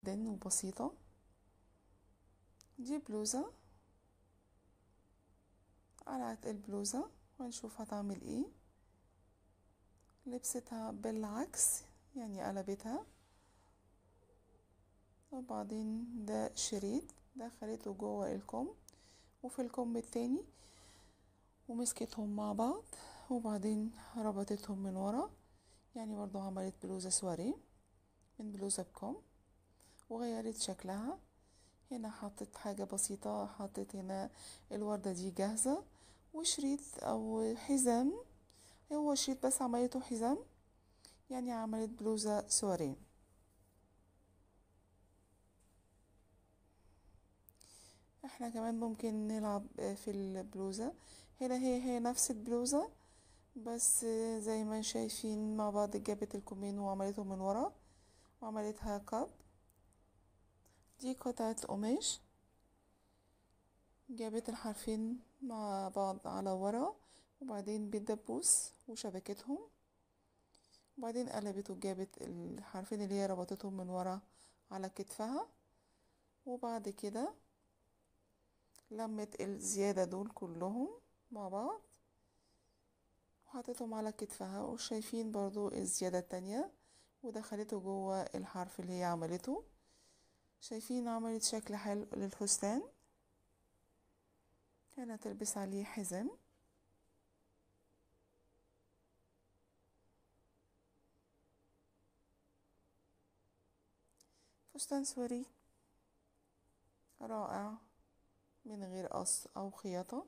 جدا وبسيطة. دي بلوزة، قلعت البلوزة وهنشوف هتعمل ايه. لبستها بالعكس، يعني قلبتها، وبعدين ده شريط دخلته جوه الكم وفي الكم التاني ومسكتهم مع بعض، وبعدين ربطتهم من ورا، يعني برضو عملت بلوزة سواري من بلوزة بكم وغيرت شكلها. هنا حطت حاجة بسيطة، حطت هنا الوردة دي جاهزة وشريط او حزام، هو شريط بس عملته حزام، يعني عملت بلوزة سواري. احنا كمان ممكن نلعب في البلوزة. هنا هي نفس البلوزة، بس زي ما شايفين مع بعض جابت الكمين وعملته من ورا وعملتها كاب. دي قطعة قماش جابت الحرفين مع بعض على ورا وبعدين بالدبوس وشبكتهم، وبعدين قلبت وجابت الحرفين اللي هي ربطتهم من ورا على كتفها، وبعد كده لمت الزيادة دول كلهم مع بعض وحطيتهم على كتفها، وشايفين برضو الزيادة التانية ودخلته جوه الحرف اللي هي عملته. شايفين عملت شكل حلو للفستان. هنا تلبس عليه حزام، فستان سوري رائع من غير قص او خياطة.